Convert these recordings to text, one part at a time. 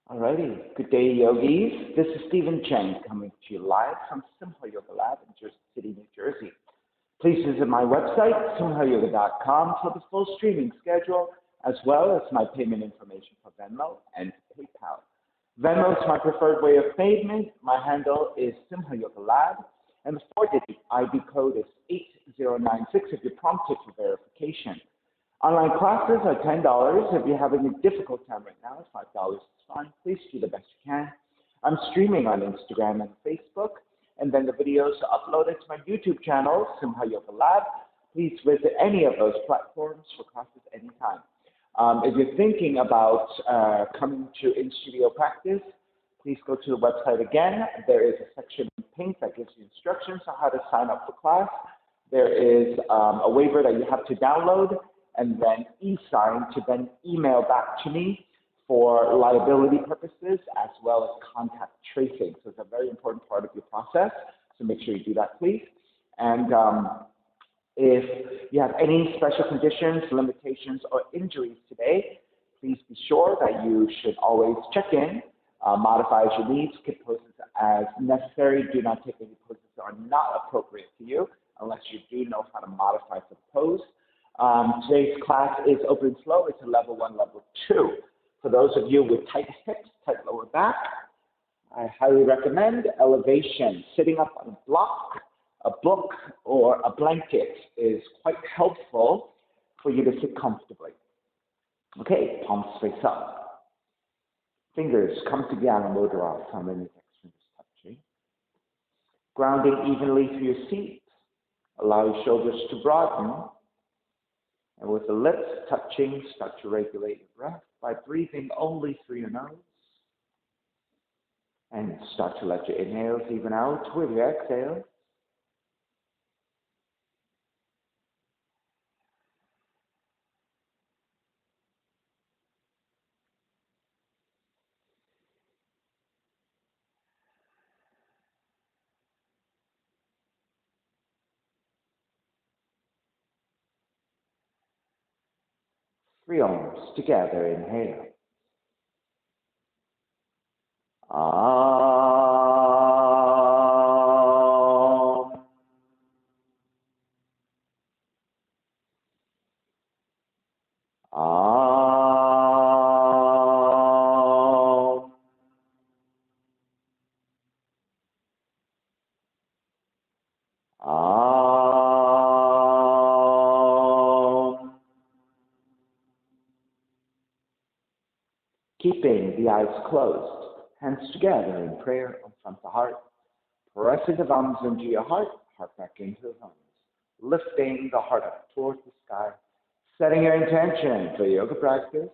Alrighty, good day, yogis. This is Stephen Cheng coming to you live from Simha Yoga Lab in Jersey City, New Jersey. Please visit my website, simhayoga.com, for the full streaming schedule, as well as my payment information for Venmo and PayPal. Venmo is my preferred way of payment. My handle is Simha Yoga Lab, and the four-digit ID code is 8096 if you're prompted for verification. Online classes are $10. If you're having a difficult time right now, $5 is fine. Please do the best you can. I'm streaming on Instagram and Facebook, and then the videos are uploaded to my YouTube channel, Simha Yoga Lab. Please visit any of those platforms for classes anytime. If you're thinking about coming to in-studio practice, please go to the website again. There is a section in pink that gives you instructions on how to sign up for class. There is a waiver that you have to download and then e-sign to then email back to me for liability purposes as well as contact tracing. So it's a very important part of your process. So make sure you do that, please. And if you have any special conditions, limitations, or injuries today, please be sure that you should always check in, modify as you need, skip poses as necessary. Do not take any poses that are not appropriate to you unless you do know how to modify for the pose. Today's class is open flow. It's a level 1, level 2. For those of you with tight hips, tight lower back, I highly recommend elevation. Sitting up on a block, a book, or a blanket is quite helpful for you to sit comfortably. Okay, palms face up. Fingers come together, mudra, thumb and index fingers touching. Grounding evenly through your seat. Allow your shoulders to broaden. And with the lips touching, start to regulate your breath by breathing only through your nose. And start to let your inhales even out with your exhales. Three arms together, inhale. Keeping the eyes closed, hands together in prayer from the heart. Pressing the thumbs into your heart, heart back into the thumbs. Lifting the heart up towards the sky. Setting your intention for yoga practice.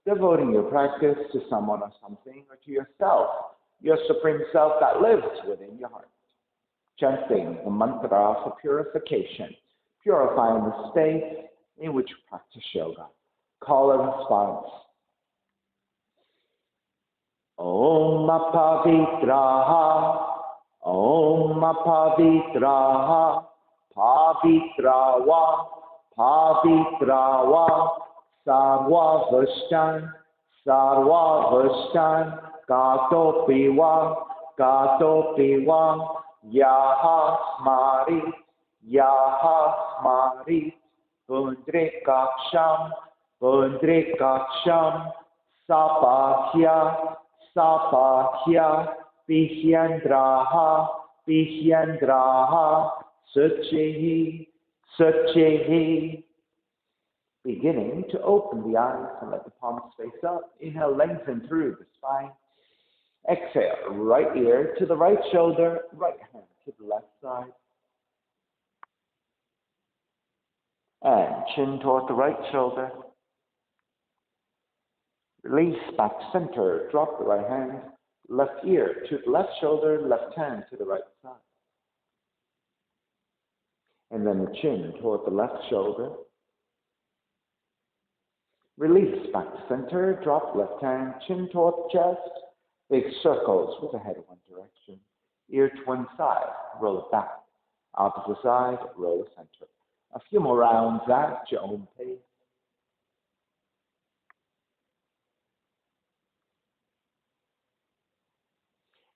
Devoting your practice to someone or something, or to yourself, your supreme self that lives within your heart. Chanting the mantra for purification, purifying the space in which you practice yoga. Call a response. Om Pavitraha, Om Pavitraha, Pavitrawa, Pavitrawa, Sarva Vashtan, Sarva Vashtan, Gato Piwa, Yaha Smari, Pundrikaksham, Sapahya, Pihyandraha, Suchehi. Beginning to open the eyes and let the palms face up. Inhale, lengthen through the spine. Exhale, right ear to the right shoulder, right hand to the left side. And chin toward the right shoulder. Release back to center, drop the right hand, left ear to the left shoulder, left hand to the right side. And then the chin toward the left shoulder. Release back to center, drop left hand, chin toward the chest, big circles with the head in one direction, ear to one side, roll it back, opposite side, roll the center. A few more rounds at your own pace.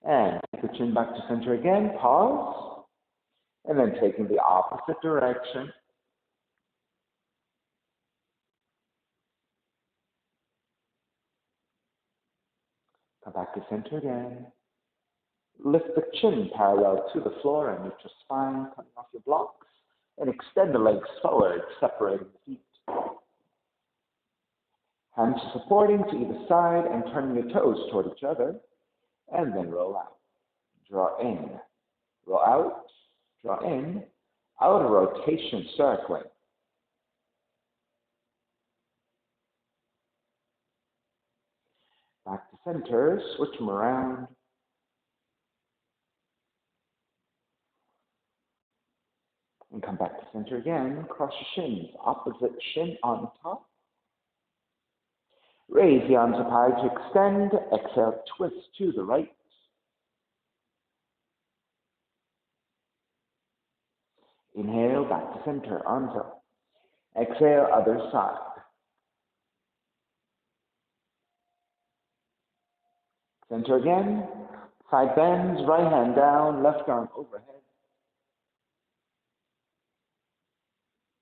And take the chin back to center again, pause, and then taking the opposite direction. Come back to center again. Lift the chin parallel to the floor and neutral spine, coming off your blocks. And extend the legs forward, separating the feet. Hands supporting to either side and turning your toes toward each other. And then roll out. Draw in. Roll out. Draw in. Outer rotation circling. Back to center. Switch them around. And come back to center again. Cross your shins. Opposite shin on top. Raise the arms up high to extend. Exhale, twist to the right. Inhale, back to center, arms up. Exhale, other side. Center again. Side bends, right hand down, left arm overhead.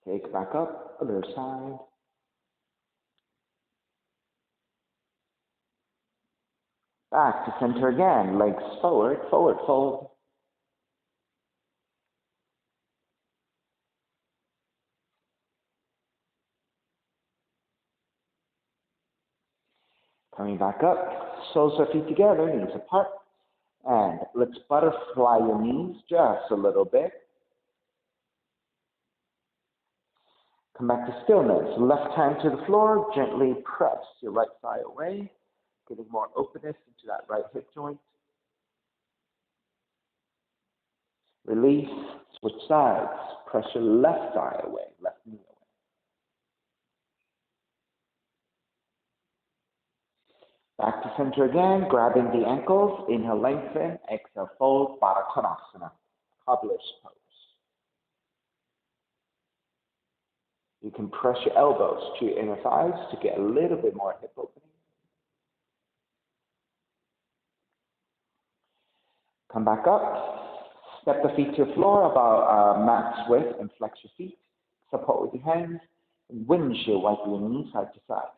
Take back up, other side. Back to center again, legs forward, forward fold. Coming back up, soles of feet together, knees apart. And let's butterfly your knees just a little bit. Come back to stillness. Left hand to the floor, gently press your right thigh away, getting more openness into that right hip joint. Release, switch sides. Press your left thigh away, left knee away. Back to center again, grabbing the ankles. Inhale, lengthen. Exhale, fold, Baddha Konasana, cobbler's pose. You can press your elbows to your inner thighs to get a little bit more hip opening. Come back up. Step the feet to the floor about max width and flex your feet. Support with your hands. Windshield wipe your knees side to side.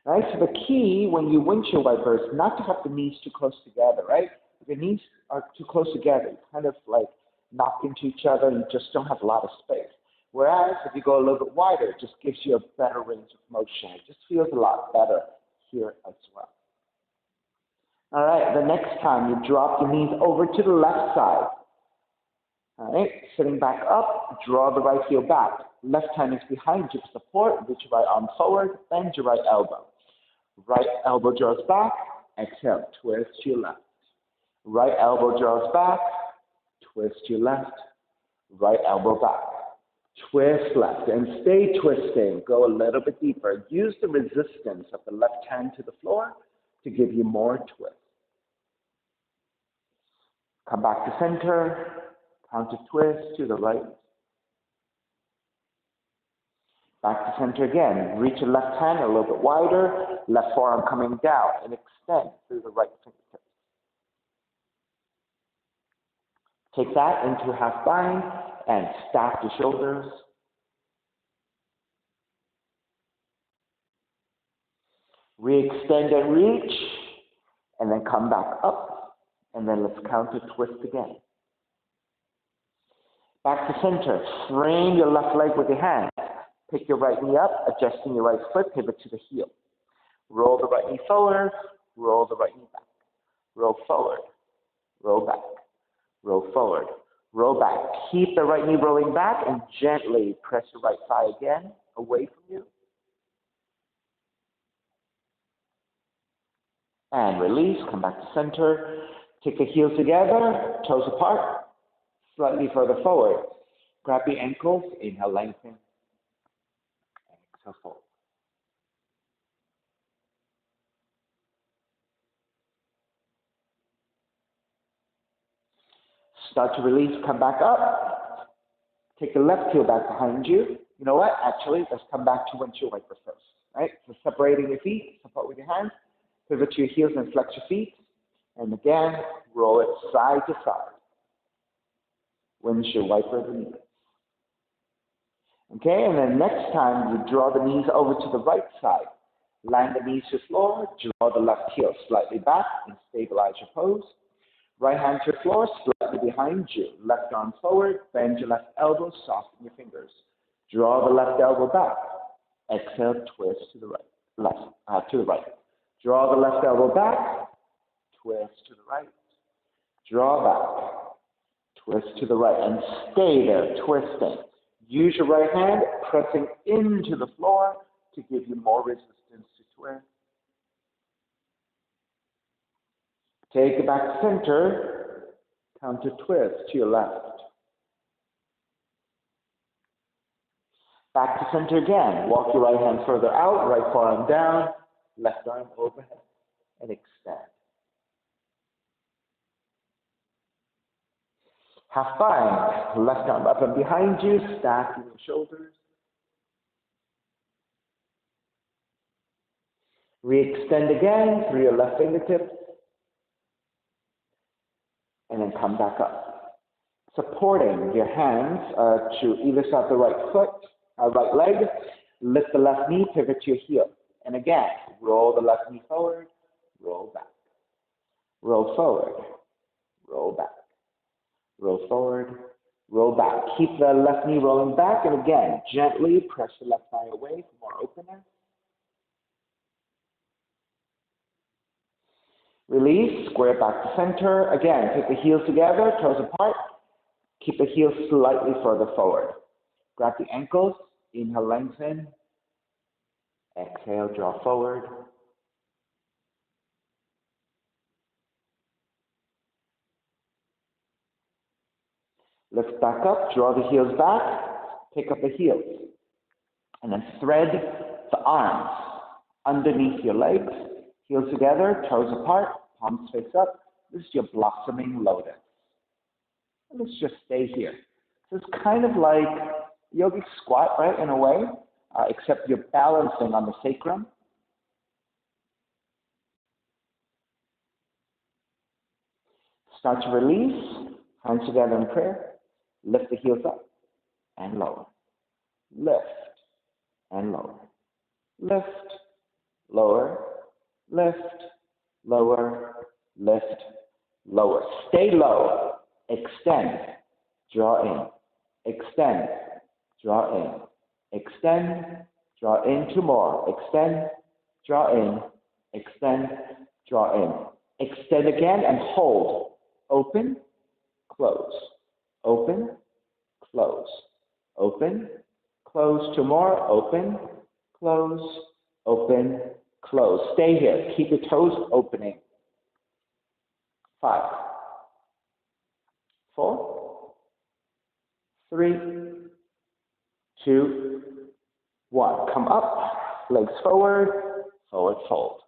Right? So the key when you windshield wiper is not to have the knees too close together, right? If the knees are too close together, you kind of like knock into each other and you just don't have a lot of space. Whereas if you go a little bit wider, it just gives you a better range of motion. It just feels a lot better here as well. All right, the next time you drop your knees over to the left side. All right, sitting back up, draw the right heel back. Left hand is behind you for support. Reach your right arm forward, bend your right elbow. Right elbow draws back, exhale, twist to your left. Right elbow draws back, twist to your left. Right elbow back, twist left, and stay twisting. Go a little bit deeper. Use the resistance of the left hand to the floor to give you more twist. Come back to center, counter twist to the right. Back to center again. Reach your left hand a little bit wider, left forearm coming down, and extend through the right fingertips. Take that into half bind and stack the shoulders. Re-extend and reach, and then come back up, and then let's counter twist again. Back to center. Frame your left leg with your hand. Pick your right knee up, adjusting your right foot, pivot to the heel. Roll the right knee forward, roll the right knee back. Roll forward, roll back, roll forward, roll back. Keep the right knee rolling back and gently press your right thigh again away from you. And release, come back to center. Take the heels together, toes apart, slightly further forward. Grab the ankles, inhale, lengthen. Exhale, fold. Start to release, come back up. Take the left heel back behind you. You know what? Actually, let's come back to windshield wiper first. Right? So separating your feet, support with your hands. Pivot to your heels and flex your feet. And again, roll it side to side. Windshield wiper the knees. Okay, and then next time you draw the knees over to the right side. Land the knees to the floor, draw the left heel slightly back and stabilize your pose. Right hand to the floor, slightly behind you. Left arm forward, bend your left elbow, soften your fingers. Draw the left elbow back. Exhale, twist to the right, to the right. Draw the left elbow back, twist to the right. Draw back, twist to the right, and stay there, twisting. Use your right hand, pressing into the floor to give you more resistance to twist. Take it back to center, counter twist to your left. Back to center again. Walk your right hand further out, right forearm down, left arm overhead, and extend. Half bind, left arm up and behind you, stacking your shoulders. Re-extend again through your left fingertips, and then come back up. Supporting your hands to either side of the right foot, right leg, lift the left knee, pivot to your heel. And again, roll the left knee forward, roll back. Roll forward, roll back. Roll forward, roll back. Keep the left knee rolling back, and again, gently press the left thigh away for more openness. Release, square back to center. Again, take the heels together, toes apart. Keep the heels slightly further forward. Grab the ankles, inhale, lengthen. Exhale, draw forward. Lift back up, draw the heels back, pick up the heels. And then thread the arms underneath your legs, heels together, toes apart, palms face up. This is your blossoming lotus. And let's just stay here. So it's kind of like yogic squat, right, in a way, except you're balancing on the sacrum. Start to release, hands together in prayer. Lift the heels up and lower. Lift and lower. Lift, lower, lift, lower, lift, lower. Stay low. Extend, draw in. Extend, draw in. Extend, draw in. Two more. Extend, draw in. Extend, draw in. Extend again and hold. Open, close. Open, close. Open, close. Two more. Open, close, open, close. Stay here. Keep your toes opening. 5, 4, 3, 2, 1. Come up, legs forward, forward fold.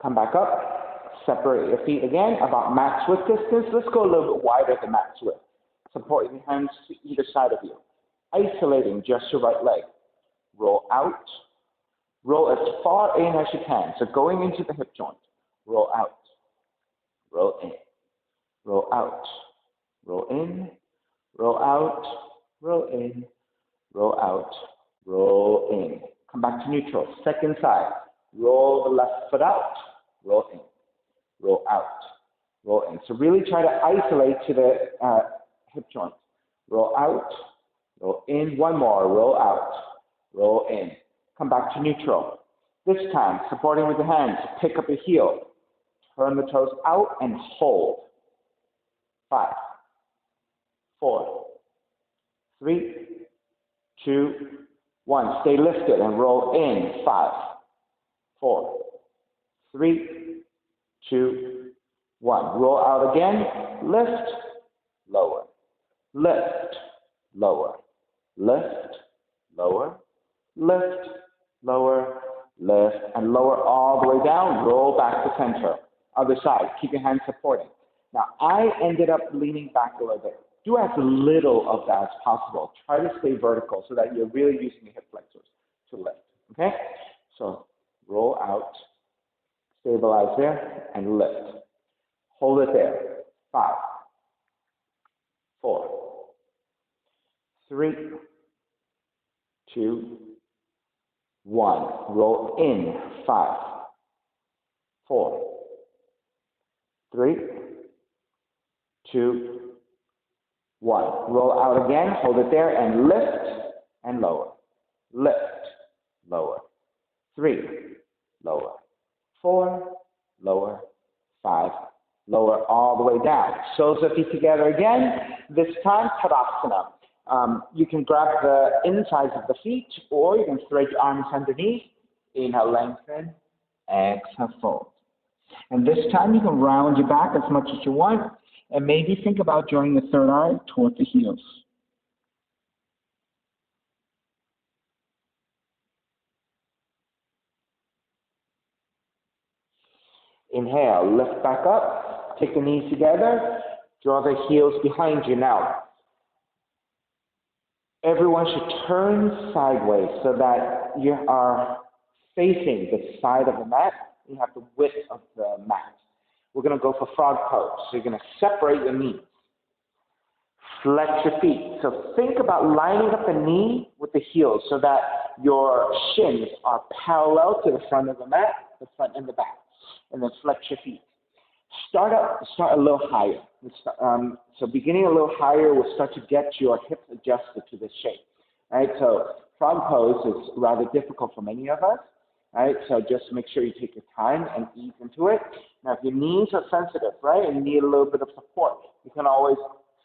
Come back up, separate your feet again, about max width distance. Let's go a little bit wider than max width. Support your hands to either side of you. Isolating just your right leg. Roll out. Roll as far in as you can. So going into the hip joint. Roll out. Roll in. Roll out. Roll in. Roll out. Roll in. Roll out. Roll in. Come back to neutral. Second side. Roll the left foot out. Roll in. Roll out. Roll in. So really try to isolate to the hip joint. Roll out. Roll in. One more. Roll out. Roll in. Come back to neutral. This time, supporting with the hands, pick up the heel. Turn the toes out and hold. 5, 4, 3, 2, 1. Stay lifted and roll in. 5, 4, 3, 2, 1. Roll out again. Lift, lower. Lift, lower. Lift, lower. Lift, lower, lift, and lower all the way down. Roll back to center. Other side. Keep your hands supporting. Now, I ended up leaning back a little bit. do as little of that as possible. Try to stay vertical so that you're really using your hip flexors to lift. Okay? So roll out, stabilize there, and lift. Hold it there. 5, 4, 3, 2, 1. Roll in. 5, 4, 3, 2, 1. Roll out again. Hold it there and lift and lower. Lift, lower. 3, lower. 4, lower. 5, lower all the way down. Soles of feet together again. This time, Tadasana. You can grab the insides of the feet, or you can thread your arms underneath. Inhale, lengthen. Exhale, fold. And this time, you can round your back as much as you want, and maybe think about drawing the third eye toward the heels. Inhale, lift back up, take the knees together, draw the heels behind you. Now, everyone should turn sideways so that you are facing the side of the mat. You have the width of the mat. We're going to go for frog pose. So you're going to separate your knees. Flex your feet. So think about lining up the knee with the heels so that your shins are parallel to the front of the mat, the front and the back. And then flex your feet. Start a little higher. So beginning a little higher will start to get your hips adjusted to this shape. Right? So frog pose is rather difficult for many of us. Right? So just make sure you take your time and ease into it. Now, if your knees are sensitive, right, and you need a little bit of support, you can always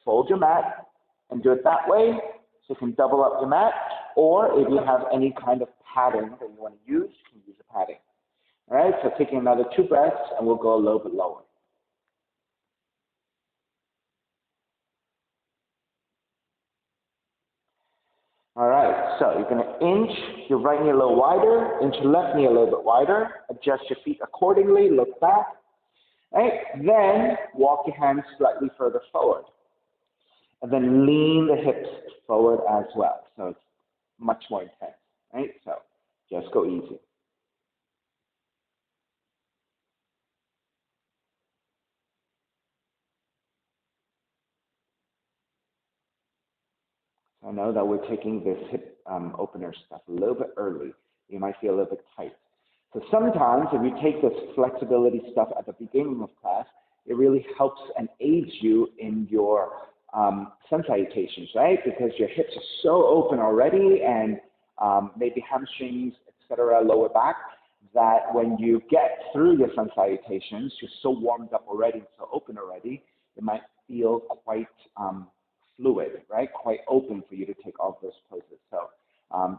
fold your mat and do it that way, so you can double up your mat. Or if you have any kind of padding that you want to use, you can use a padding. All right, so taking another 2 breaths, and we'll go a little bit lower. All right, so you're going to inch your right knee a little wider, inch your left knee a little bit wider, adjust your feet accordingly, look back. All right, then walk your hands slightly further forward. And then lean the hips forward as well. So it's much more intense, right? So just go easy. I know that we're taking this hip opener stuff a little bit early. You might feel a little bit tight. So sometimes if you take this flexibility stuff at the beginning of class, it really helps and aids you in your sun salutations, right? Because your hips are so open already, and maybe hamstrings, etc., lower back, that when you get through your sun salutations, you're so warmed up already, so open already, it might feel quite fluid, right? Quite open for you to take all of those poses. So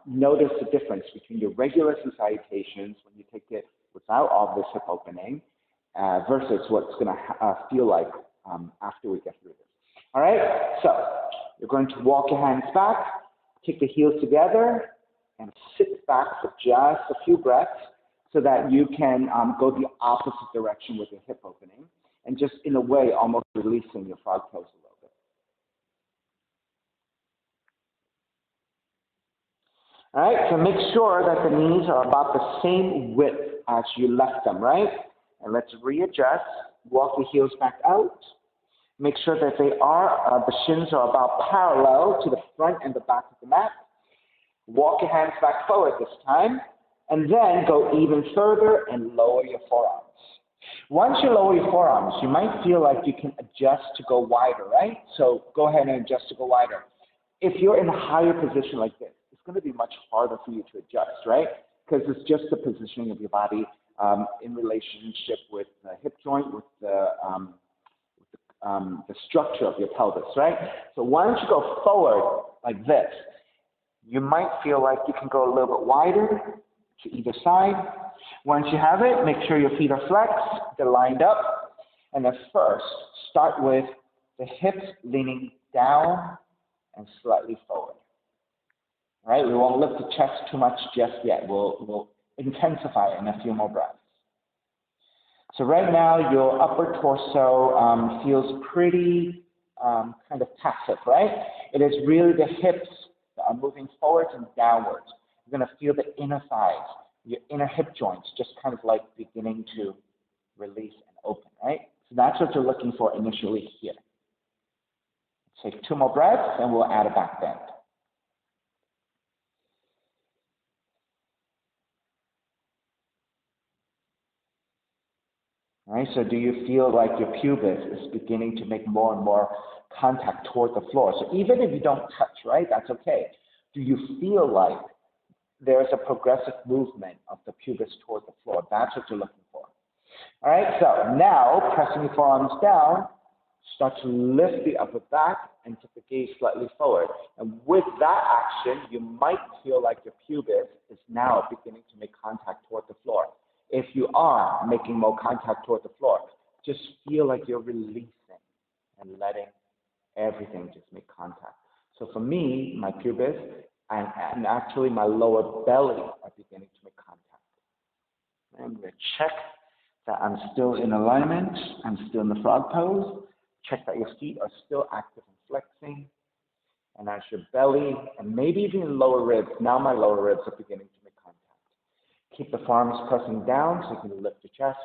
notice the difference between your regular sun salutations when you take it without all this hip opening versus what's going to feel like after we get through this. All right, so you're going to walk your hands back, take the heels together, and sit back for just a few breaths so that you can go the opposite direction with your hip opening, and just in a way almost releasing your frog pose a little bit. All right, so make sure that the knees are about the same width as you left them, right? And let's readjust, walk the heels back out. Make sure that the shins are about parallel to the front and the back of the mat. Walk your hands back forward this time, and then go even further and lower your forearms. Once you lower your forearms, you might feel like you can adjust to go wider, right? So go ahead and adjust to go wider. If you're in a higher position like this, it's going to be much harder for you to adjust, right? Because it's just the positioning of your body in relationship with the hip joint, with the structure of your pelvis, right? So once you go forward like this, you might feel like you can go a little bit wider to either side. Once you have it, make sure your feet are flexed, they're lined up. And then first, start with the hips leaning down and slightly forward. All right, we won't lift the chest too much just yet. We'll intensify it in a few more breaths. So right now, your upper torso feels pretty kind of passive, right? It is really the hips that are moving forwards and downwards. You're going to feel the inner thighs, your inner hip joints, just kind of like beginning to release and open, right? So that's what you're looking for initially here. Take 2 more breaths, and we'll add a back bend. All right, so do you feel like your pubis is beginning to make more and more contact toward the floor? So even if you don't touch, right, that's okay. Do you feel like there's a progressive movement of the pubis toward the floor? That's what you're looking for. All right, so now pressing your forearms down, start to lift the upper back and take the gaze slightly forward. And with that action, you might feel like your pubis is now beginning to make contact toward the floor. If you are making more contact toward the floor, just feel like you're releasing and letting everything just make contact. So for me, my pubis and actually my lower belly are beginning to make contact. I'm going to check that I'm still in alignment. I'm still in the frog pose. Check that your feet are still active and flexing. And as your belly and maybe even lower ribs, now my lower ribs are beginning to make contact. Keep the forearms pressing down so you can lift your chest.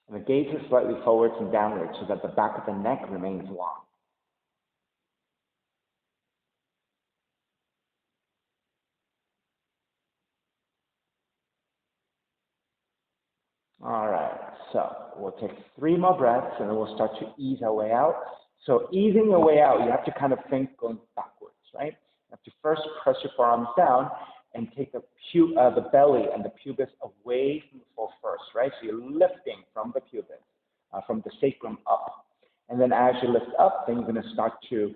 And the gaze is slightly forwards and downwards so that the back of the neck remains long. All right, so we'll take 3 more breaths and then we'll start to ease our way out. So easing your way out, you have to kind of think going backwards, right? You have to first press your forearms down and take the belly and the pubis away from the floor first, right? So you're lifting from the pubis, from the sacrum up. And then as you lift up, then you're going to start to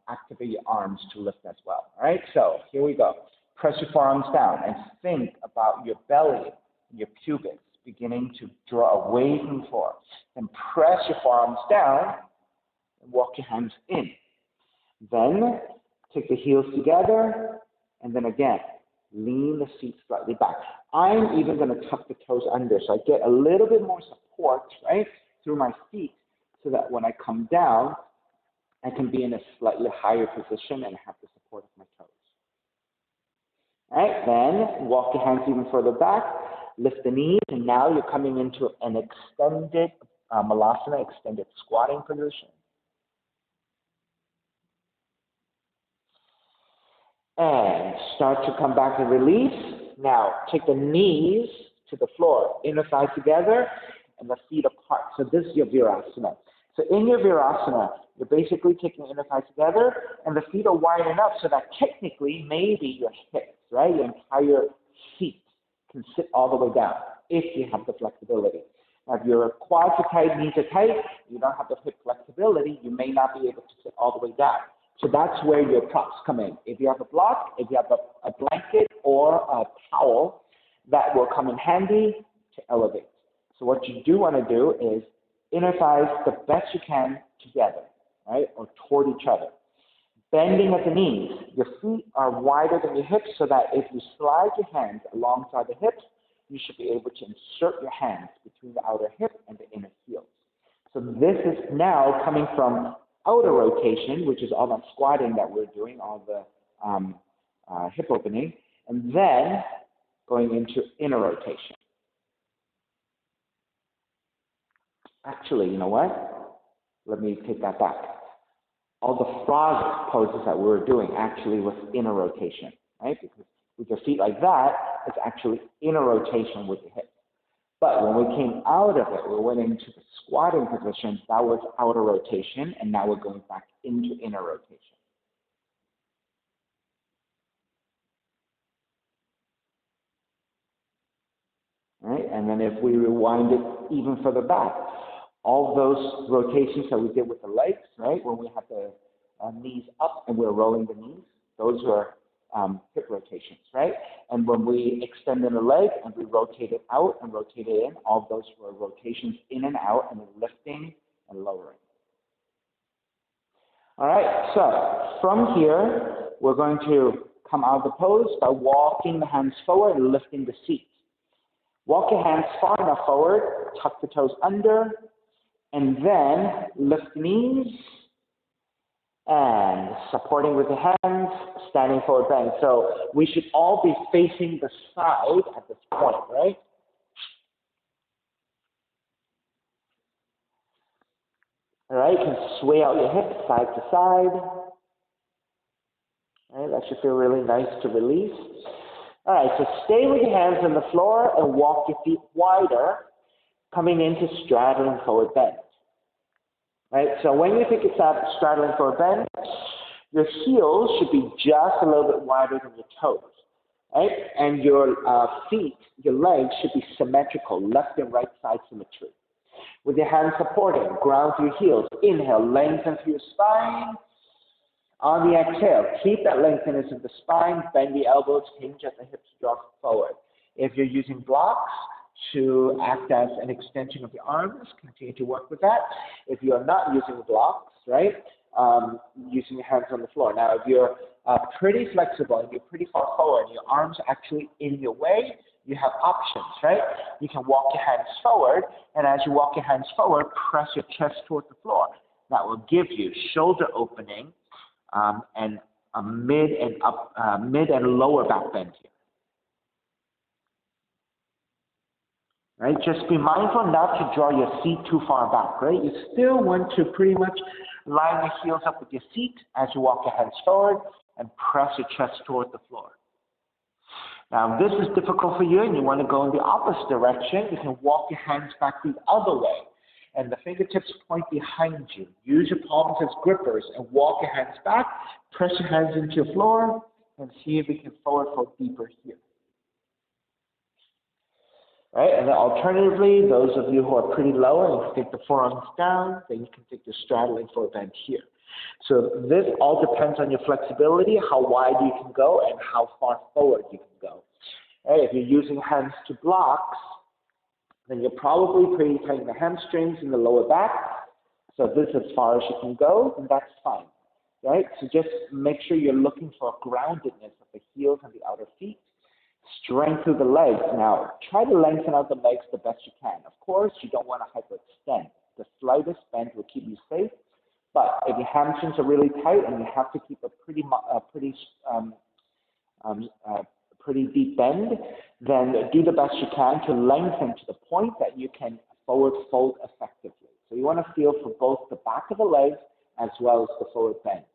activate your arms to lift as well, all right? So here we go. Press your forearms down and think about your belly and your pubis beginning to draw away from the floor. Then press your forearms down and walk your hands in. Then take the heels together, and then again, lean the feet slightly back. I'm even going to tuck the toes under, so I get a little bit more support, right, through my feet, so that when I come down, I can be in a slightly higher position and have the support of my toes. All right, then walk your hands even further back, lift the knees, and now you're coming into an extended malasana, extended squatting position. And start to come back and release. Now, take the knees to the floor, inner thighs together, and the feet apart. So this is your virasana. So in your virasana, you're basically taking inner thighs together, and the feet are wide enough so that technically, maybe your hips, right, your entire feet can sit all the way down if you have the flexibility. Now, if your quads are tight, knees are tight, you don't have the hip flexibility, you may not be able to sit all the way down. So that's where your props come in. If you have a block, if you have a blanket or a towel, that will come in handy to elevate. So what you do want to do is inner thighs the best you can together, right, or toward each other. Bending at the knees. Your feet are wider than your hips so that if you slide your hands alongside the hips, you should be able to insert your hands between the outer hip and the inner heels. So this is now coming from outer rotation, which is all that squatting that we're doing, all the hip opening, and then going into inner rotation. Actually, you know what? Let me take that back. All the frog poses that we were doing actually was inner rotation, right? Because with your feet like that, it's actually inner rotation with the hips. But when we came out of it, we went into the squatting position, that was outer rotation, and now we're going back into inner rotation. All right? And then if we rewind it even further back, all those rotations that we did with the legs, right, when we had the knees up and we're rolling the knees, those were hip rotations, right? And when we extended the leg and we rotated out and rotated in, all those were rotations in and out and lifting and lowering. All right, so from here, we're going to come out of the pose by walking the hands forward and lifting the seat. Walk your hands far enough forward, tuck the toes under, And then lift the knees and supporting with the hands, standing forward bend. So we should all be facing the side at this point, right? All right, you can sway out your hips side to side. All right, that should feel really nice to release. All right, so stay with your hands on the floor and walk your feet wider, coming into straddling forward bend. Right, so when you think it's that straddling forward bend, your heels should be just a little bit wider than your toes, right? And your feet, your legs should be symmetrical, left and right side symmetry. With your hands supporting, ground through your heels. Inhale, lengthen through your spine. On the exhale, keep that lengthiness of the spine, bend the elbows, hinge at the hips, draw forward. If you're using blocks to act as an extension of your arms, continue to work with that. If you're not using blocks, right, using your hands on the floor. Now, if you're pretty flexible and you're pretty far forward and your arms are actually in your way, you have options, right? You can walk your hands forward, and as you walk your hands forward, press your chest toward the floor. That will give you shoulder opening and a mid and lower back bend here. Right? Just be mindful not to draw your seat too far back, right? You still want to pretty much line your heels up with your seat as you walk your hands forward and press your chest toward the floor. Now, if this is difficult for you and you want to go in the opposite direction, you can walk your hands back the other way. And the fingertips point behind you. Use your palms as grippers and walk your hands back. Press your hands into your floor and see if we can forward fold deeper here. Right? And then alternatively, those of you who are pretty low and you can take the forearms down, then you can take the straddling forward bend here. So this all depends on your flexibility, how wide you can go, and how far forward you can go. Right? If you're using hands to blocks, then you're probably pretty tight in the hamstrings and the lower back. So if this is as far as you can go, then that's fine. Right? So just make sure you're looking for a groundedness of the heels and the outer feet. Strength through the legs. Now, try to lengthen out the legs the best you can. Of course, you don't want to hyperextend. The slightest bend will keep you safe. But if your hamstrings are really tight and you have to keep a pretty deep bend, then do the best you can to lengthen to the point that you can forward fold effectively. So you want to feel for both the back of the legs as well as the forward bend.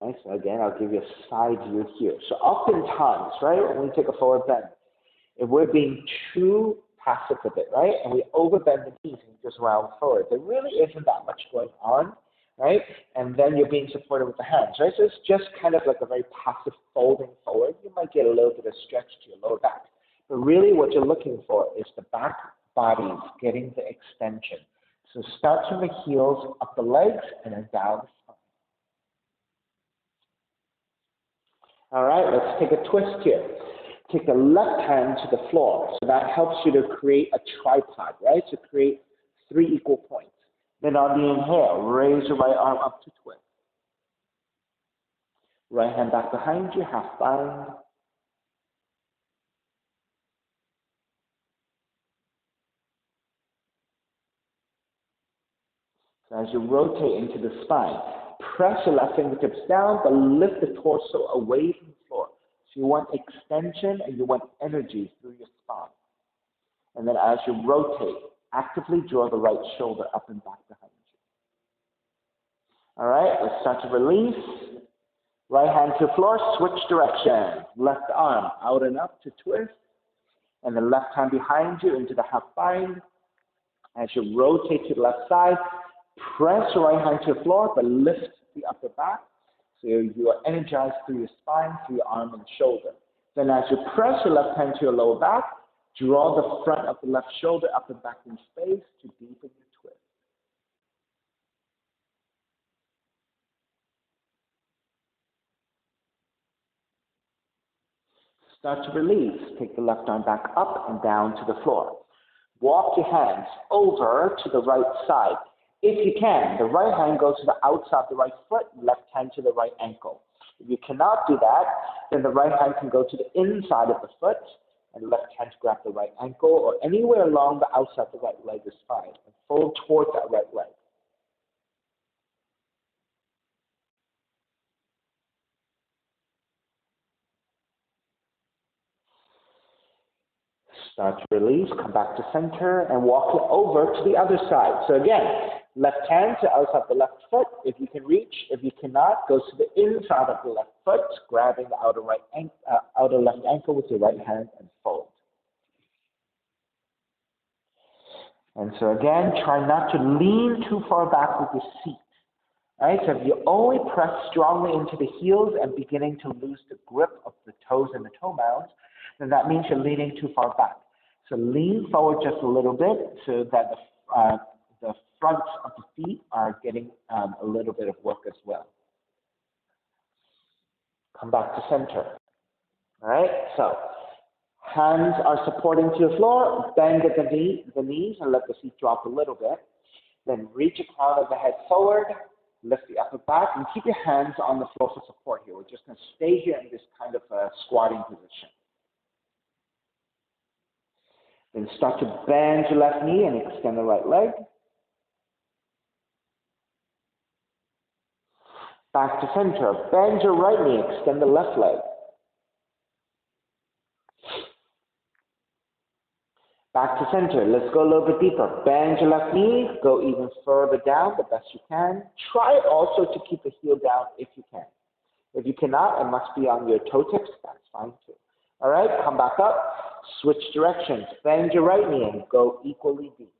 Right, so again, I'll give you a side view here. So oftentimes, right, when we take a forward bend, if we're being too passive with it, right, and we overbend the knees and just round forward, there really isn't that much going on, right? And then you're being supported with the hands, right? So it's just kind of like a very passive folding forward. You might get a little bit of stretch to your lower back. But really what you're looking for is the back bodies getting the extension. So start from the heels, up the legs, and then down the spine. All right, let's take a twist here. Take the left hand to the floor. So that helps you to create a tripod, right? To create 3 equal points. Then on the inhale, raise your right arm up to twist. Right hand back behind you, half bind. So as you rotate into the spine, press your left fingertips down, but lift the torso away from the floor. So you want extension and you want energy through your spine. And then as you rotate, actively draw the right shoulder up and back behind you. All right, let's start to release. Right hand to the floor, switch direction. Left arm out and up to twist. And the left hand behind you into the half bind. As you rotate to the left side, press your right hand to the floor, but lift the upper back. So you are energized through your spine, through your arm and shoulder. Then as you press your left hand to your lower back, draw the front of the left shoulder up and back in space to deepen your twist. Start to release. Take the left arm back up and down to the floor. Walk your hands over to the right side. If you can, the right hand goes to the outside of the right foot, left hand to the right ankle. If you cannot do that, then the right hand can go to the inside of the foot, and left hand to grab the right ankle, or anywhere along the outside of the right leg is fine. And fold towards that right leg. Start to release, come back to center, and walk it over to the other side. So again, left hand to outside the left foot, if you can reach. If you cannot, go to the inside of the left foot, grabbing the outer left ankle with your right hand and fold. And so again, try not to lean too far back with your seat. All right, so if you only press strongly into the heels and beginning to lose the grip of the toes and the toe mounds, then that means you're leaning too far back. So lean forward just a little bit so that the fronts of the feet are getting a little bit of work as well. Come back to center. All right, so hands are supporting to the floor. Bend at the knees and let the feet drop a little bit. Then reach the crown of the head forward. Lift the upper back and keep your hands on the floor for support here. We're just going to stay here in this kind of squatting position. Then start to bend your left knee and extend the right leg. Back to center. Bend your right knee, extend the left leg. Back to center. Let's go a little bit deeper. Bend your left knee. Go even further down the best you can. Try also to keep the heel down if you can. If you cannot, it must be on your toe tips. That's fine too. All right, come back up. Switch directions. Bend your right knee and go equally deep.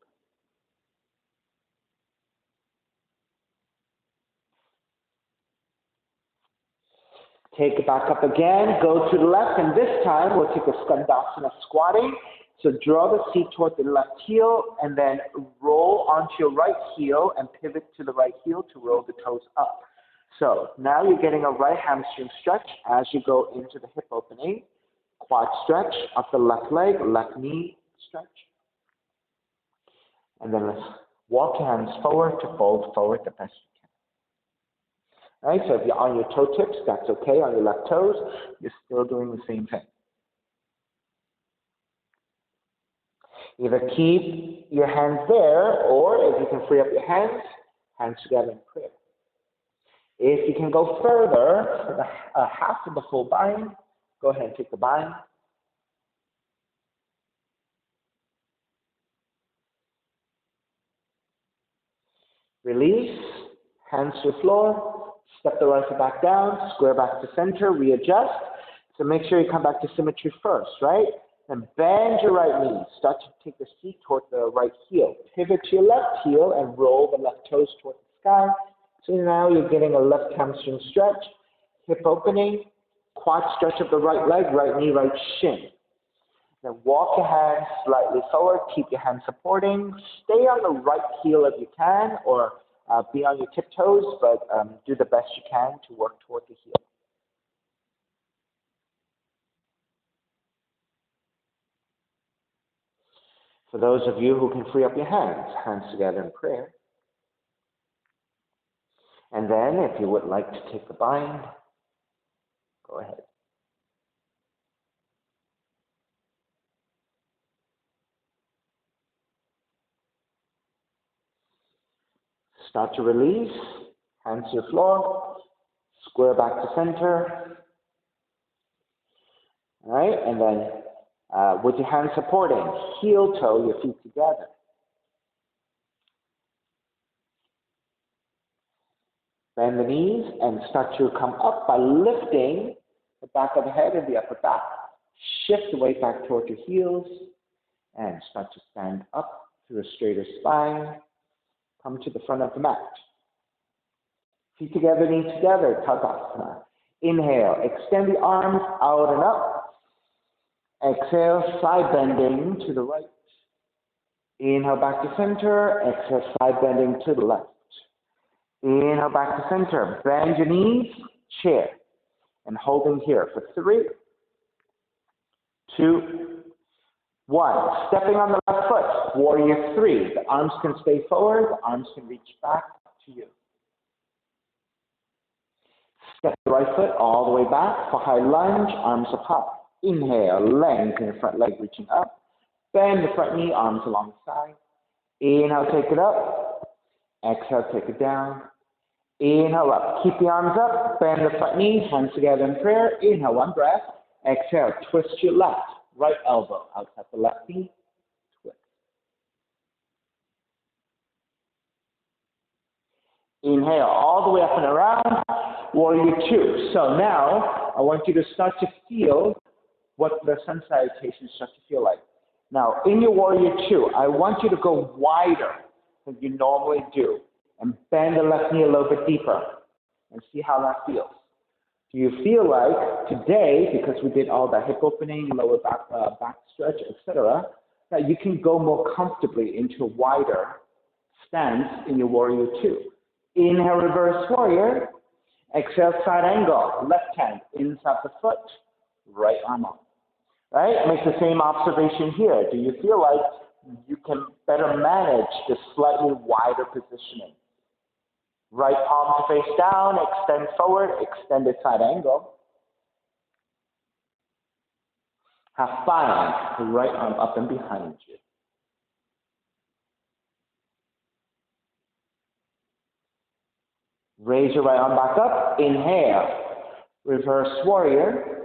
Take it back up again. Go to the left, and this time we'll take a skandasana squatting. So draw the seat toward the left heel, and then roll onto your right heel and pivot to the right heel to roll the toes up. So now you're getting a right hamstring stretch as you go into the hip opening. Quad stretch of the left leg, left knee stretch. And then let's walk your hands forward to fold forward the best you can. All right, so if you're on your toe tips, that's okay. On your left toes, you're still doing the same thing. Either keep your hands there, or if you can free up your hands together in prayer. If you can go further, for the half of the full bind, go ahead and take the bind. Release, hands to the floor, step the right foot back down, square back to center, readjust. So make sure you come back to symmetry first, right? Then bend your right knee. Start to take the seat toward the right heel. Pivot to your left heel and roll the left toes toward the sky. So now you're getting a left hamstring stretch, hip opening, quad stretch of the right leg, right knee, right shin. Then walk your hands slightly forward. Keep your hands supporting. Stay on the right heel if you can, or be on your tiptoes, but do the best you can to work toward the heel. For those of you who can free up your hands together in prayer. And then, if you would like to take the bind, go ahead. Start to release, hands to the floor, square back to center. All right, and then with your hands supporting, heel toe your feet together. Bend the knees and start to come up by lifting the back of the head and the upper back. Shift the weight back toward your heels and start to stand up through a straighter spine. Come to the front of the mat. Feet together, knees together, Tadasana. Inhale, extend the arms out and up. Exhale, side bending to the right. Inhale back to center. Exhale, side bending to the left. Inhale back to center. Bend your knees, chair. And holding here for 3, 2, 1. Stepping on the left foot, warrior 3. The arms can stay forward, the arms can reach back to you. Step the right foot all the way back for high lunge, arms up high. Inhale, lengthen your front leg, reaching up. Bend the front knee, arms along the side. Inhale, take it up. Exhale, take it down. Inhale up. Keep the arms up. Bend the front knee, hands together in prayer. Inhale, one breath. Exhale, twist your left, right elbow outside the left knee. Twist. Inhale all the way up and around. Warrior two. So now I want you to start to feel what the sun salutation starts to feel like. Now, in your warrior two, I want you to go wider than you normally do and bend the left knee a little bit deeper and see how that feels. Do you feel like today, because we did all the hip opening, lower back stretch, etc., that you can go more comfortably into a wider stance in your warrior two? Inhale, reverse warrior. Exhale, side angle. Left hand inside the foot, right arm up. Right? Make the same observation here. Do you feel like you can better manage this slightly wider positioning? Right palm to face down, extend forward, extended side angle. Have fun. Right arm up and behind you. Raise your right arm back up. Inhale. Reverse warrior.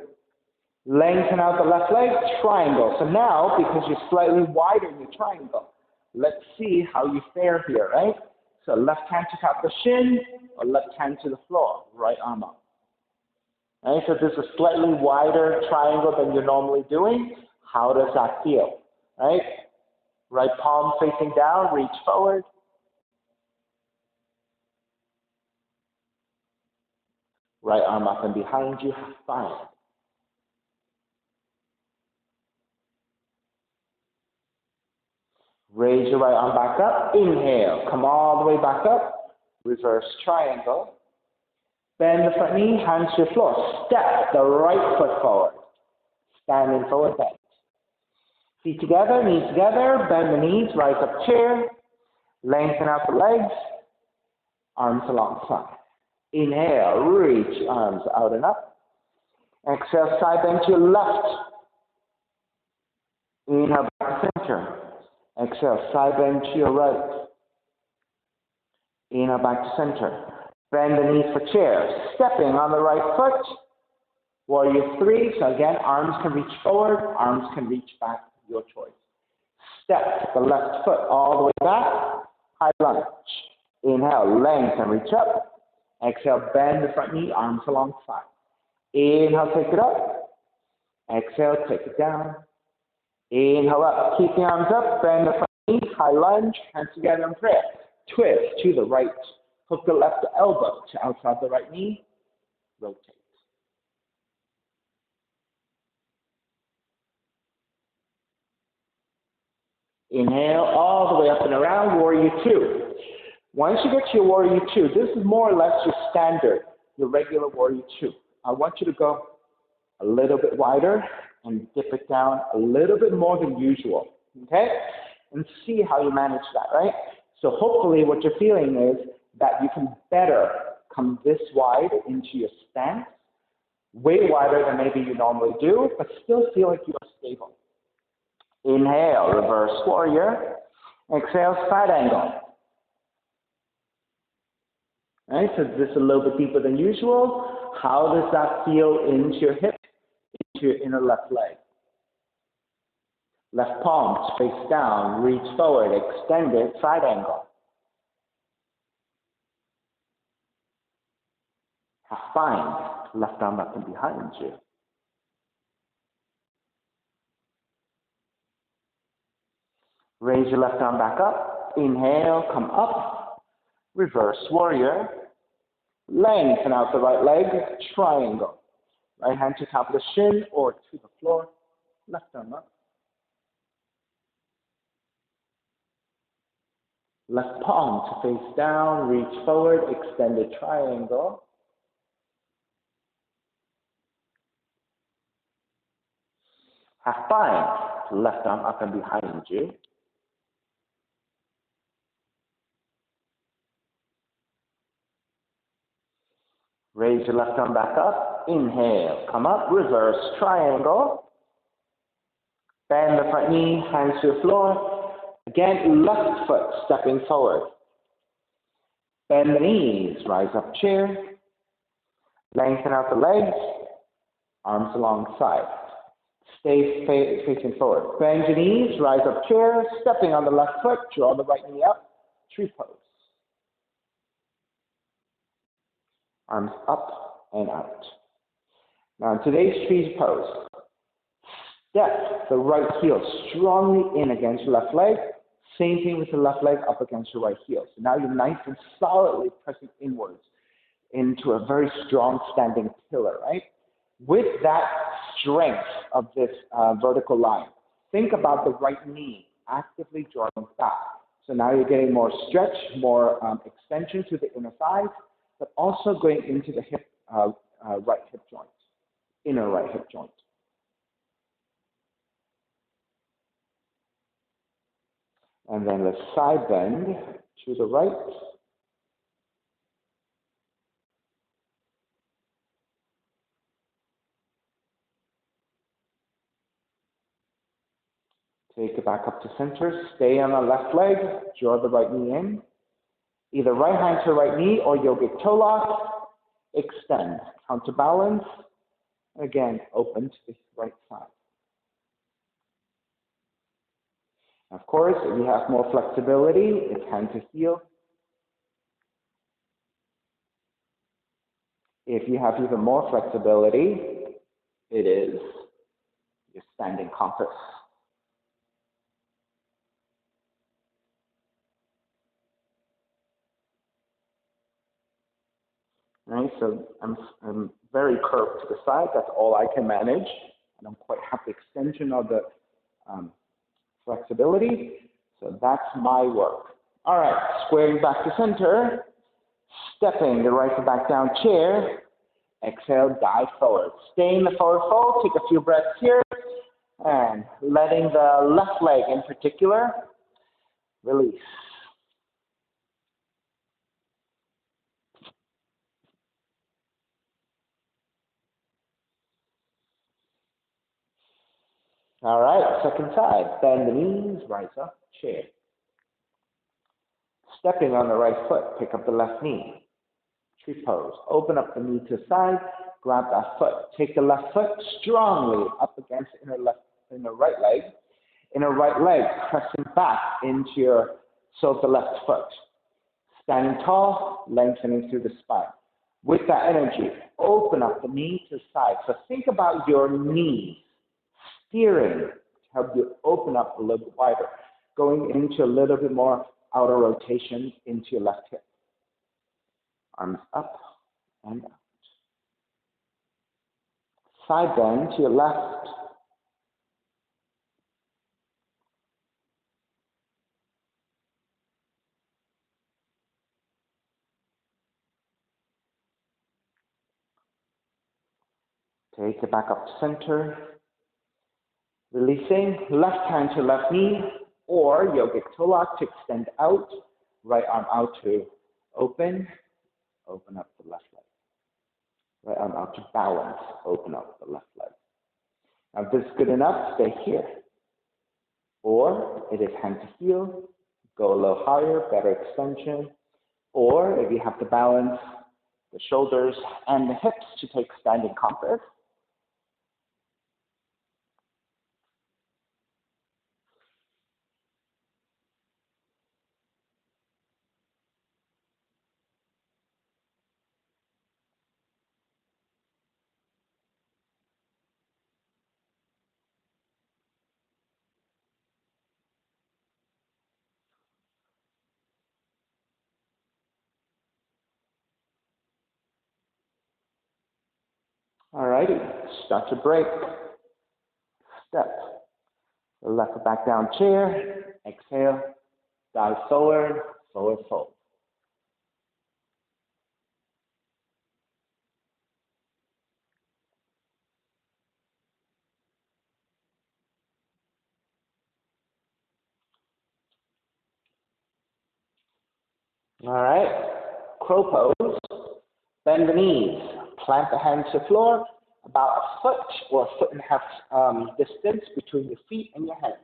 Lengthen out the left leg, triangle. So now, because you're slightly wider in your triangle, let's see how you fare here, right? So left hand to tap the shin, or left hand to the floor, right arm up. Right? So this is a slightly wider triangle than you're normally doing. How does that feel? Right? Right palm facing down, reach forward. Right arm up and behind you, have fun. Raise your right arm back up. Inhale. Come all the way back up. Reverse triangle. Bend the front knee, hands to the floor. Step the right foot forward. Standing forward bend. Feet together, knees together. Bend the knees, rise up chair. Lengthen out the legs. Arms alongside. Inhale, reach arms out and up. Exhale, side bend to your left. Inhale, back to center. Exhale, side bend to your right. Inhale, back to center. Bend the knees for chair. Stepping on the right foot. Warrior three. So again, arms can reach forward, arms can reach back, your choice. Step the left foot all the way back. High lunge. Inhale, lengthen, reach up. Exhale, bend the front knee, arms alongside. Inhale, take it up. Exhale, take it down. Inhale up, keep the arms up, bend the front knee, high lunge, hands together in prayer. Twist to the right. Hook the left elbow to outside the right knee. Rotate. Inhale all the way up and around, warrior two. Once you get to your warrior two, this is more or less your standard, your regular warrior two. I want you to go a little bit wider and dip it down a little bit more than usual, okay? And see how you manage that, right? So hopefully what you're feeling is that you can better come this wide into your stance, way wider than maybe you normally do, but still feel like you are stable. Inhale, reverse warrior. Exhale, side angle. All right, so this is a little bit deeper than usual. How does that feel into your hip, into your inner left leg? Left palm face down, reach forward, extend it, side angle. Have fun. Left arm up and behind you. Raise your left arm back up. Inhale, come up. Reverse warrior. Lengthen out the right leg, triangle. Right hand to top of the shin or to the floor. Left arm up. Left palm to face down, reach forward, extended triangle. Have fun. Left arm up and behind you. Raise your left arm back up. Inhale, come up, reverse triangle. Bend the front knee, hands to the floor. Again, left foot stepping forward. Bend the knees, rise up chair. Lengthen out the legs, arms alongside. Stay facing forward. Bend your knees, rise up chair, stepping on the left foot, draw the right knee up, tree pose. Arms up and out. Now in today's tree pose, step the right heel strongly in against your left leg. Same thing with the left leg up against your right heel. So now you're nice and solidly pressing inwards into a very strong standing pillar, right? With that strength of this vertical line, think about the right knee actively drawing back. So now you're getting more stretch, more extension to the inner thighs, but also going into the hip, right hip joint, inner right hip joint. And then the side bend to the right. Take it back up to center. Stay on the left leg. Draw the right knee in. Either right hand to right knee or yogic toe lock. Extend. Counterbalance. Again, open to the right side. Of course, if you have more flexibility, it's hand to heel. If you have even more flexibility, it is your standing compass. Right, so I'm very curved to the side. That's all I can manage. I don't quite have the extension of the flexibility. So that's my work. All right, squaring back to center, stepping the right foot back down chair. Exhale, dive forward. Stay in the forward fold. Take a few breaths here. And letting the left leg in particular release. All right, second side. Bend the knees, rise up, chair. Stepping on the right foot, pick up the left knee. Tree pose. Open up the knee to the side, grab that foot. Take the left foot strongly up against the inner right leg. Inner right leg pressing back into your sole of the left foot. Standing tall, lengthening through the spine. With that energy, open up the knee to the side. So think about your knees steering to help you open up a little bit wider, going into a little bit more outer rotation into your left hip. Arms up and out. Side bend to your left. Take it back up to center. Releasing, left hand to left knee, or yogic toe lock to extend out, right arm out to open up the left leg. Right arm out to balance, open up the left leg. Now if this is good enough, stay here. Or it is hand to heel, go a little higher, better extension. Or if you have to balance the shoulders and the hips to take standing compass, alrighty, start to break. Step. The left foot back down chair. Exhale. Dive forward. Forward fold. All right. Crow pose. Bend the knees. Plant the hands to the floor. About a foot or a foot and a half distance between your feet and your hands.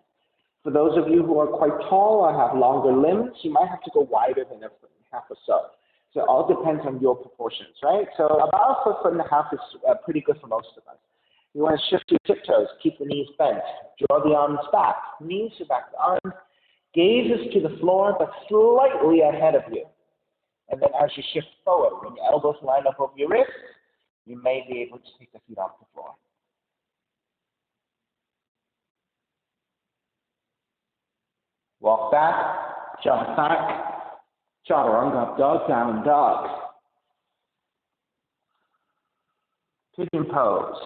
For those of you who are quite tall or have longer limbs, you might have to go wider than a foot and a half or so. So it all depends on your proportions, right? So about a foot, foot and a half is pretty good for most of us. You want to shift your tiptoes, keep the knees bent, draw the arms back, knees to back, the arms, gazes to the floor, but slightly ahead of you. And then as you shift forward, when your elbows line up over your wrists, you may be able to take the feet off the floor. Walk back, jump back, chaturanga, dog, down dog. Pigeon pose.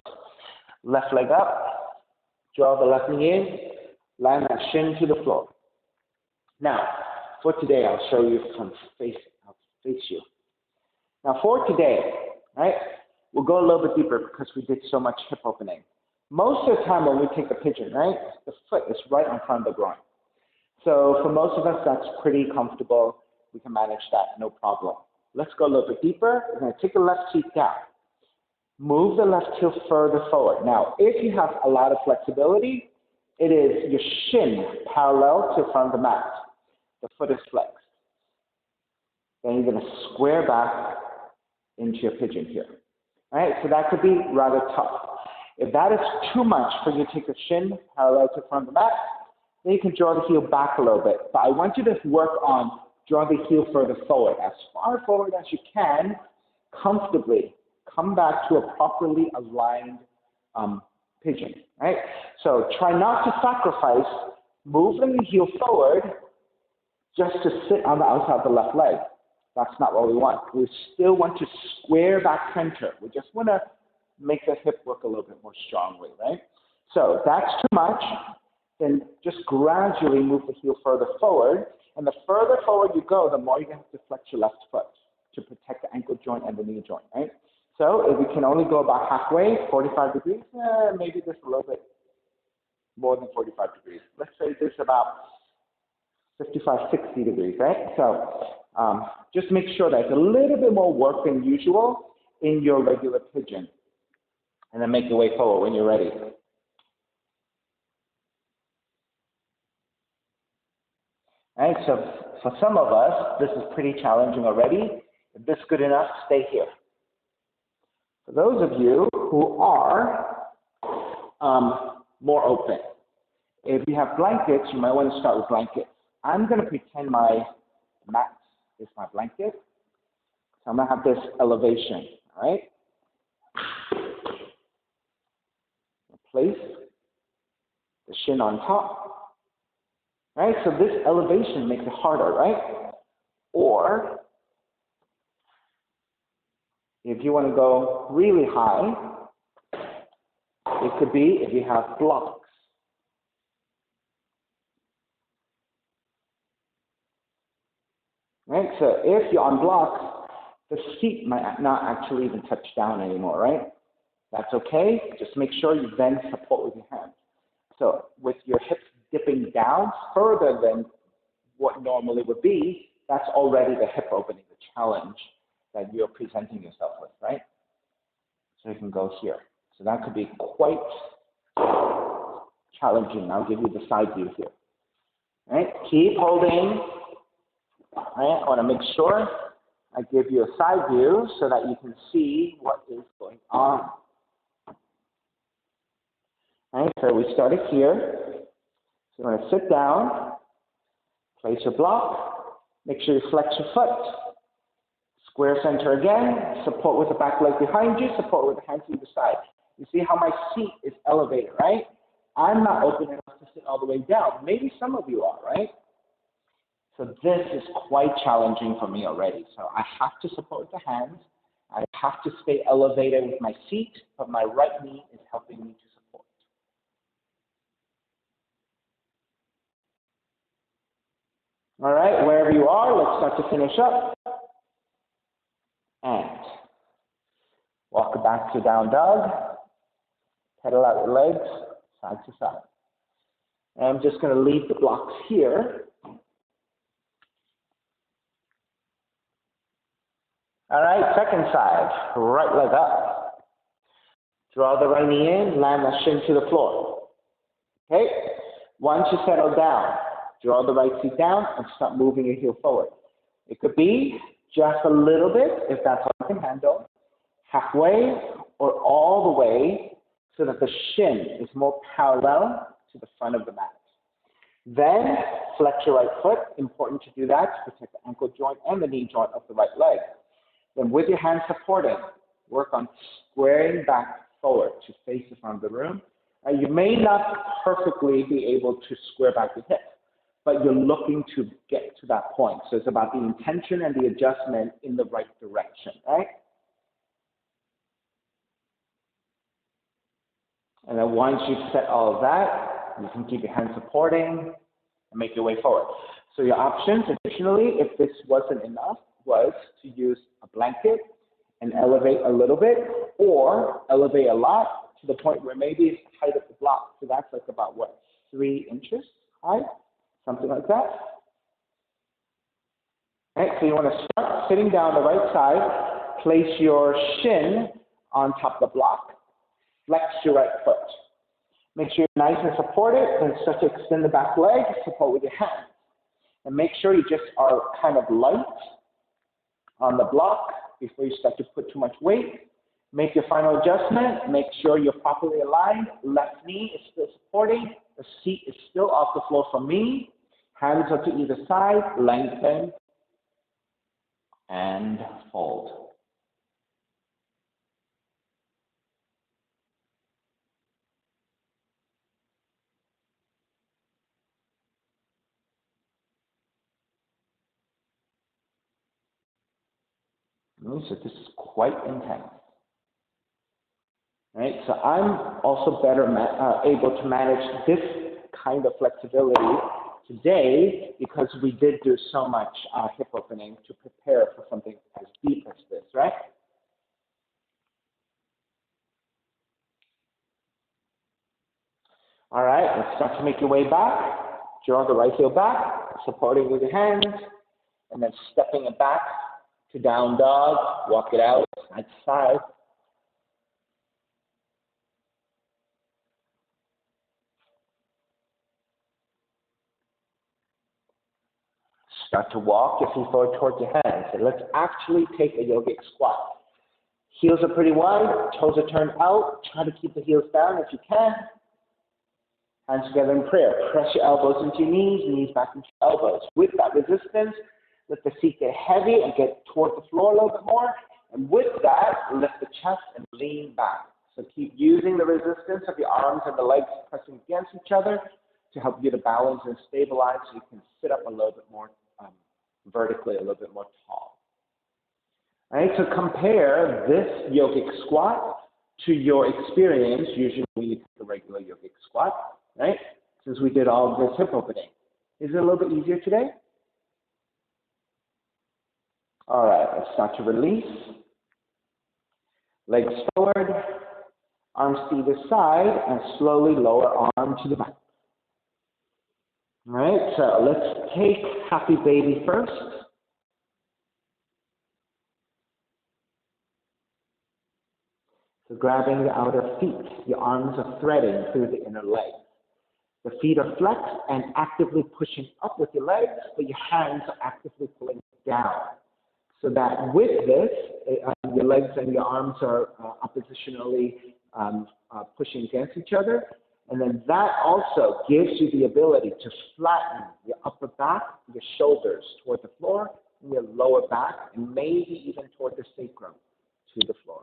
Left leg up, draw the left knee in, land that shin to the floor. Now, for today, I'll show you from I'll face you. Now, for today, right, we'll go a little bit deeper because we did so much hip opening. Most of the time when we take a pigeon, right, the foot is right in front of the groin. So for most of us, that's pretty comfortable. We can manage that, no problem. Let's go a little bit deeper. We're going to take the left cheek down. Move the left heel further forward. Now, if you have a lot of flexibility, it is your shin parallel to the front of the mat. The foot is flexed. Then you're going to square back into your pigeon here. All right, so that could be rather tough. If that is too much for you to take the shin parallel to the front of the mat, then you can draw the heel back a little bit. But I want you to work on drawing the heel further forward, as far forward as you can, comfortably. Come back to a properly aligned pigeon, right? So try not to sacrifice moving the heel forward just to sit on the outside of the left leg. That's not what we want. We still want to square back center. We just want to make the hip work a little bit more strongly, right? So if that's too much, then just gradually move the heel further forward. And the further forward you go, the more you're going to have to flex your left foot to protect the ankle joint and the knee joint, right? So if we can only go about halfway, 45 degrees, maybe just a little bit more than 45 degrees. Let's say this about 55, 60 degrees, right? So just make sure that it's a little bit more work than usual in your regular pigeon. And then make your way forward when you're ready. All right, so for some of us, this is pretty challenging already. If this is good enough, stay here. For those of you who are more open, if you have blankets, you might want to start with blankets. I'm going to pretend my mat is my blanket. So I'm going to have this elevation, all right? Place the shin on top, right? So this elevation makes it harder, right? Or if you want to go really high, it could be if you have blocks. Right? So if you're on blocks, the feet might not actually even touch down anymore, right? That's okay. Just make sure you then support with your hands. So with your hips dipping down further than what normally would be, that's already the hip opening, the challenge that you're presenting yourself with, right? So you can go here. So that could be quite challenging. I'll give you the side view here. Right? Keep holding. Right? I want to make sure I give you a side view so that you can see what is going on. Right? So we started here. So you want to sit down, place your block, make sure you flex your foot. Square center again, support with the back leg behind you, support with the hands to the side. You see how my seat is elevated, right? I'm not open enough to sit all the way down. Maybe some of you are, right? So this is quite challenging for me already. So I have to support with the hands. I have to stay elevated with my seat, but my right knee is helping me to support. All right, wherever you are, let's start to finish up. And walk back to down dog. Pedal out your legs, side to side. And I'm just going to leave the blocks here. All right, second side, right leg up. Draw the right knee in, land that shin to the floor. Okay? Once you settle down, draw the right feet down and start moving your heel forward. It could be just a little bit, if that's all you can handle, halfway or all the way so that the shin is more parallel to the front of the mat. Then flex your right foot. Important to do that to protect the ankle joint and the knee joint of the right leg. Then with your hands supported, work on squaring back forward to face the front of the room. You may not perfectly be able to square back your hip, but you're looking to get to that point. So it's about the intention and the adjustment in the right direction, right? And then once you've set all of that, you can keep your hands supporting and make your way forward. So your options, additionally, if this wasn't enough, was to use a blanket and elevate a little bit, or elevate a lot to the point where maybe it's height of the block. So that's like about what, 3 inches high, something like that. All right, so you want to start sitting down the right side, place your shin on top of the block, flex your right foot. Make sure you're nice and supported, then start to extend the back leg, support with your hands. And make sure you just are kind of light on the block before you start to put too much weight. Make your final adjustment. Make sure you're properly aligned. Left knee is still supporting. The seat is still off the floor from me. Hands are to either side. Lengthen and fold. So this is quite intense. Right? So I'm also better able to manage this kind of flexibility today because we did do so much hip opening to prepare for something as deep as this, right? All right, let's start to make your way back. Draw the right heel back, supporting with your hands, and then stepping it back to down dog. Walk it out side to side. Start to walk your feet forward towards your hands. And let's actually take a yogic squat. Heels are pretty wide, toes are turned out. Try to keep the heels down if you can. Hands together in prayer. Press your elbows into your knees back into your elbows. With that resistance, let the feet get heavy and get toward the floor a little bit more. And with that, lift the chest and lean back. So keep using the resistance of your arms and the legs pressing against each other to help you to balance and stabilize so you can sit up a little bit more vertically, a little bit more tall. All right, so compare this yogic squat to your experience, usually when you take a regular yogic squat, right? Since we did all of this hip opening. Is it a little bit easier today? All right, let's start to release. Legs forward, arms to either side, and slowly lower arm to the back. All right, so let's take happy baby first. So grabbing the outer feet, your arms are threading through the inner legs. The feet are flexed and actively pushing up with your legs, but your hands are actively pulling down. So that with this, your legs and your arms are oppositionally pushing against each other. And then that also gives you the ability to flatten your upper back, your shoulders toward the floor, and your lower back, and maybe even toward the sacrum to the floor.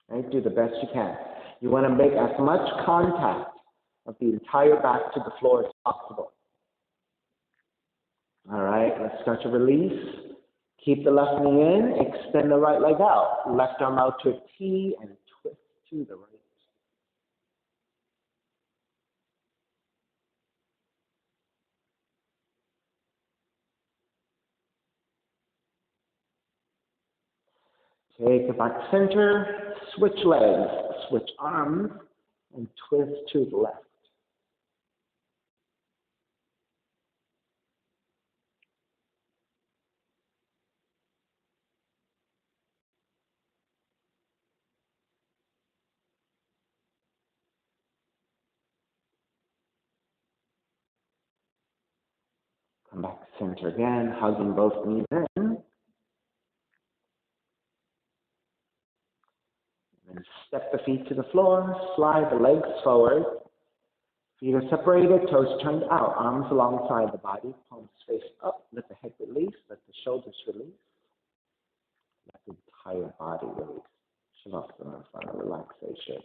Right? Do the best you can. You want to make as much contact of the entire back to the floor as possible. All right, let's start to release. Keep the left knee in, extend the right leg out. Left arm out to a T and twist to the right. Take it back center, switch legs, switch arms, and twist to the left. Come back to center again, hugging both knees in. And then step the feet to the floor, slide the legs forward. Feet are separated, toes turned out, arms alongside the body, palms face up, let the head release, let the shoulders release, let the entire body release. Shavasana, final relaxation.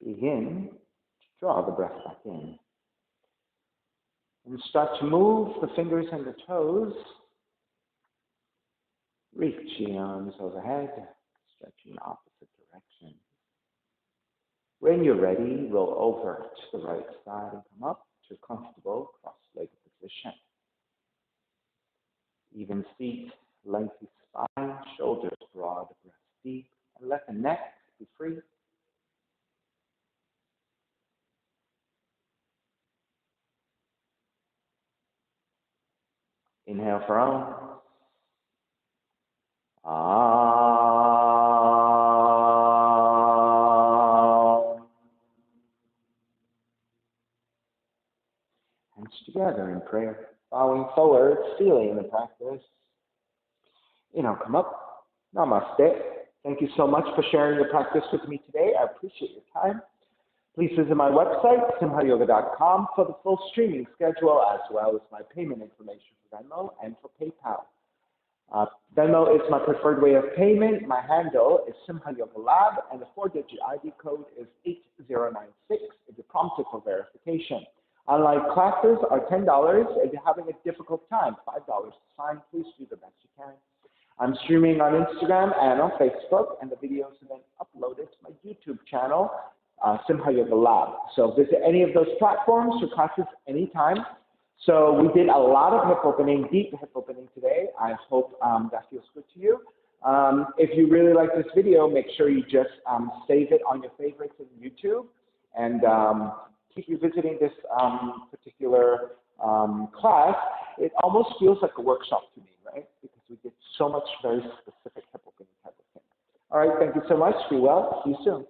Begin to draw the breath back in. And start to move the fingers and the toes, reaching arms overhead, stretching opposite direction. When you're ready, roll over to the right side and come up to a comfortable cross-legged position. Even feet, lengthy spine, shoulders broad, breath deep, and let the neck be free. Inhale for Om. Om. Hands together in prayer, bowing forward, feeling the practice. Come up. Namaste. Thank you so much for sharing your practice with me today. I appreciate your time. Please visit my website, simhayoga.com, for the full streaming schedule, as well as my payment information for Venmo and for PayPal. Venmo is my preferred way of payment. My handle is Simha Yoga Lab, and the 4-digit ID code is 8096 if you're prompted for verification. Online classes are $10. If you're having a difficult time, $5 is fine. Please do the best you can. I'm streaming on Instagram and on Facebook, and the videos have been uploaded to my YouTube channel, Simha Yoga Lab. So visit any of those platforms for classes anytime. So we did a lot of hip opening, deep hip opening today. I hope that feels good to you. If you really like this video, make sure you just save it on your favorites in YouTube, and keep revisiting this particular class. It almost feels like a workshop to me, right? Because we did so much very specific hip opening type of thing. All right, thank you so much. Be well. See you soon.